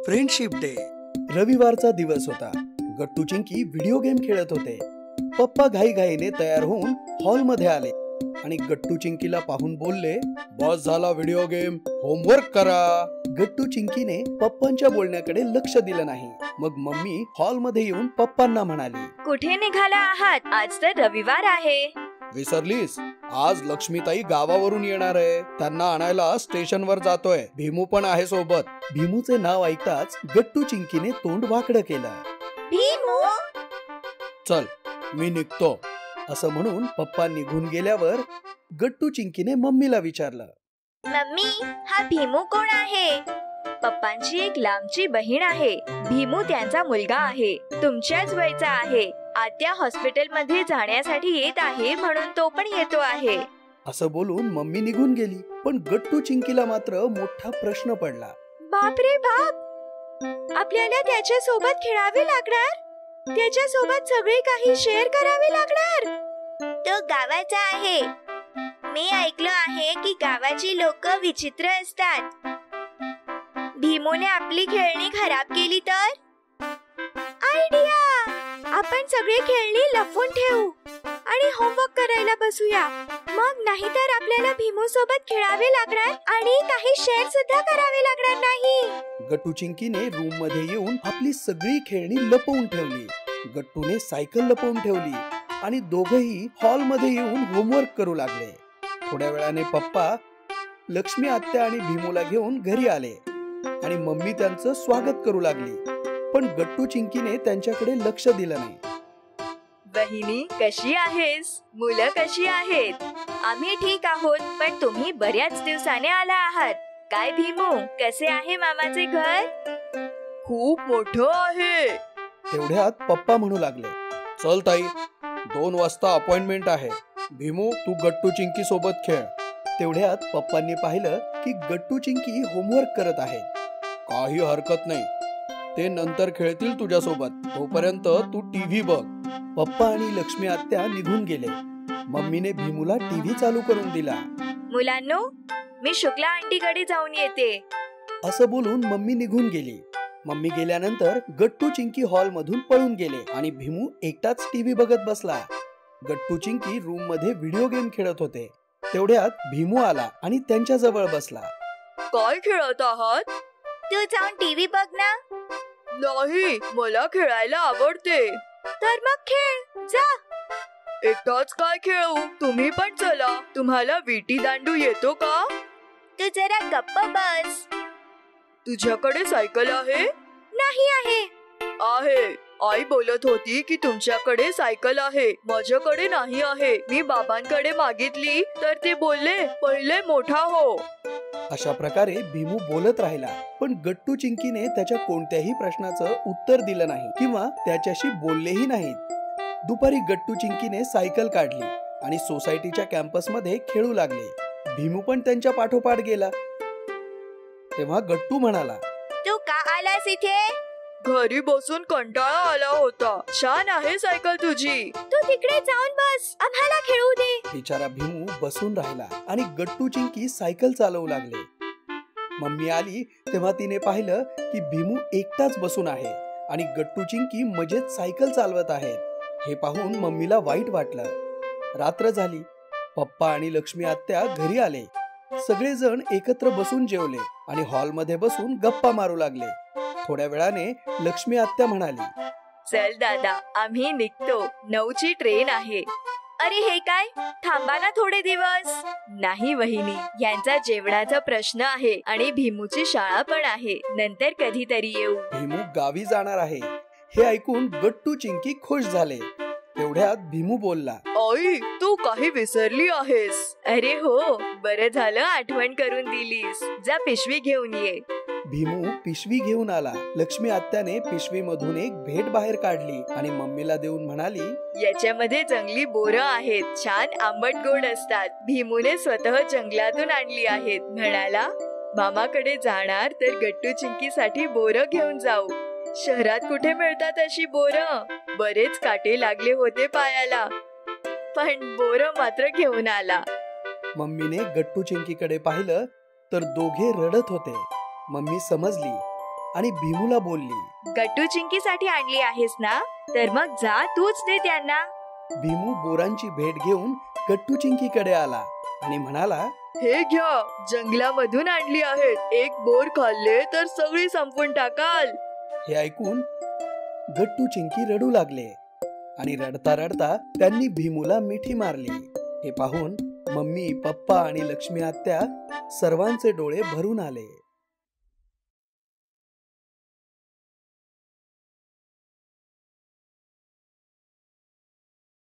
Friendship day. रविवारचा दिवस होता। गट्टू चिंकी व्हिडिओ गेम खेळत होते। पप्पा घाईघाईने तयार होऊन हॉल मध्ये आले आणि गट्टू चिंकीला पाहून बोलले, बस झाला व्हिडिओ गेम, होमवर्क करा। गट्टू चिंकीने पप्पांच्या बोलण्याकडे लक्ष दिलं नाही। मग मम्मी हॉल मध्ये येऊन पप्पांना म्हणाली, कुठे निघाला आहात? आज तर रविवार आहे। विसरलीस? आज लक्ष्मीताई गावावरून येणार आहे, त्यांना आणायला स्टेशनवर जातोय। भीमू पण आहे सोबत। भीमूचे नाव ऐकताच गट्टू चिंकीने तोंड वाकडं केलं। भीमू, चल मी निघतो, असं म्हणून पप्पा निघून गेल्यावर गट्टू चिंकीने मम्मीला विचारलं, मम्मी हा भीमू कोण आहे? पप्पांची एक लांबची बहीण आहे। भीमू त्यांचा मुलगा आहे, तुमच्याच वयाचा आहे। आत्या हॉस्पिटल मध्ये जाण्यासाठी येत आहे म्हणून तो पण येतो आहे। असं बोलून मम्मी निघून गेली। पण गट्टू चिंकीला मात्र मोठा प्रश्न पडला। बापरे बाप, आपल्याला त्याच्या सोबत खेळावे लागणार, त्याच्या सोबत सगळे काही शेअर करावे लागणार। तो गावाचा आहे। मी ऐकलं आहे की गावाची लोक विचित्र असतात। भीमूने आपली खेळणी खराब केली तर? आयडिया, आपण सगळे खेळणी लपवून ठेवू आणि होमवर्क करायला बसूया। मग नाहीतर आपल्याला भीमू सोबत खेळावे लागणार आणि काही शेअर सुद्धा करावे लागणार नाही। गट्टू चिंकीने रूम मध्ये येऊन आपली सगळी खेळणी लपवून ठेवली। गट्टूने सायकल लपवून ठेवली आणि दोघेही हॉल मध्ये येऊन होमवर्क करू लागले। थोड्या वेळाने पप्पा लक्ष्मी आत्या आणि भीमूला घेऊन घरी आले आणि मम्मी त्यांचं स्वागत करू लागली। पण गट्टू चिंकीने त्यांच्याकडे लक्ष दिलं नाही। बहिणी कशी आहेस? मुलं कशी आहेत? आम्ही ठीक आहोत, पण तुम्ही बऱ्याच दिवसाने आला आहात। काय भीमू, कसे आहे मामाचे घर? खूप मोठं आहे। तेवढ्यात पप्पा म्हणू लागले, चल ताई, 2 वाजता अपॉइंटमेंट आहे। भीमू तू गट्टू चिंकी सोबत खेळ। तेवढ्यात पप्पांनी पाहिलं की गट्टू चिंकी होमवर्क करत आहेत। काही हरकत नाही, ते नंतर खेळतील तुझ्यासोबत, तोपर्यंत तू टीव्ही बघ। पप्पा आणि लक्ष्मी आत्या निघून गेले। मम्मीने भीमूला टीव्ही चालू करून दिला। मुलांनो, मी शुक्ला आंटीकडे जाऊन येते, असं बोलून मम्मी निघून गेली। मम्मी गेल्यानंतर गट्टू चिंकी हॉल मधून पळून गेले आणि भीमू एकटाच टीव्ही बघत बसला। गट्टू चिंकी रूम मध्ये व्हिडिओ गेम खेळत होते। तेवढ्यात भीमू आला आणि त्यांच्या जवळ बसला। काय खेळत आहात? तू जाऊन टीव्ही बघ ना। नाही, मला खेळायला आवडते। तर मग खेळ जा। एकटाच काय खेळू, तुम्ही पण चला। तुम्हाला विटी दांडू येतो का? तू जरा गप्प बस। तुझ्याकडे सायकल आहे? नाही आहे। आहे, आई बोलत होती की तुमच्याकडे सायकल आहे, माझ्याकडे नाही आहे। मी बाबांकडे मागितली तर ते बोलले पहिले मोठा हो। अशा प्रकारे भीमू बोलत राहिला, पण गट्टू चिंकीने त्याच्या कोणत्याही प्रश्नाचं उत्तर दिलं नाही किंवा त्याच्याशी बोललेही नाहीत। दुपारी गट्टू चिंकीने सायकल काढली आणि सोसायटीच्या कॅम्पस मध्ये खेळू लागले। भीमू पण त्यांच्या पाठोपाठ गेला। तेव्हा गट्टू म्हणाला, तू का आलास इथे? घरी बसून कंटाळा आला होता। छान आहे सायकल तुझी, तू तिकडे जाऊन बस, आम्हाला खेळू दे। बिचारा भीमू बसून राहिला आणि गट्टू चिंकी सायकल चालवू लागले। मम्मी आली तेव्हा तिने पाहिलं की भीमू एकटाच बसून आहे आणि गट्टू चिंकी मजेत सायकल चालवत आहेत। हे पाहून मम्मीला वाईट वाटलं। रात्र झाली। पप्पा आणि लक्ष्मी आत्या घरी आले। सगळेजण एकत्र बसून जेवले आणि हॉल मध्ये बसून गप्पा मारू लागले। थोड्या वेळाने लक्ष्मी आत्या म्हणाली, चल दादा, आम्ही निघतो, 9ची ट्रेन आहे। अरे हे काय, थांबा ना थोडे दिवस। नाही वहिनी, यांचा जेवणाचा प्रश्न आहे आणि भीमूची शाळा पण आहे, नंतर कधीतरी येऊ। भीमू गावी जाणार आहे हे ऐकून गट्टू चिंकी खुश झाले। तेवढ्यात भीमू बोलला, आई तू काही विसरली आहेस? अरे हो, बरं झालं आठवण करून दिलीस। जा पिशवी घेऊन ये। भीमू पिशवी घेऊन आला। लक्ष्मी आत्याने पिशवी मधून एक भेट बाहेर काढली आणि मम्मीला देऊन म्हणाली, याच्यामध्ये जंगली बोरं आहेत, छान आंबट गोड असतात। भीमूने स्वतः जंगलातून आणली आहेत। म्हणाला, मामाकडे जाणार तर गट्टू चिंकीसाठी बोरं घेऊन जाऊ। शहरात कुठे मिळतात अशी बोरं? बरेच काटे लागले होते पायाला, पण बोरं मात्र घेऊन आला। मम्मीने गट्टू चिंकीकडे पाहिलं तर दोघे रडत होते। मम्मी समजली आणि भीमूला बोलली, गट्टू चिंकीसाठी आणली आहेस ना, तर मग जा तूच दे त्यांना. भीमू बोरांची भेट घेऊन गट्टू चिंकीकडे आला आणि म्हणाला, हे घ्या, जंगलामधून आणली आहेत. एक बोर खाल्ले तर सगळी संपवून टाकाल. हे ऐकून गट्टू चिंकी रडू लागले आणि रडता रडता त्यांनी भीमूला मिठी मारली. हे पाहून मम्मी, पप्पा आणि लक्ष्मी आत्या सर्वांचे डोळे भरून आले.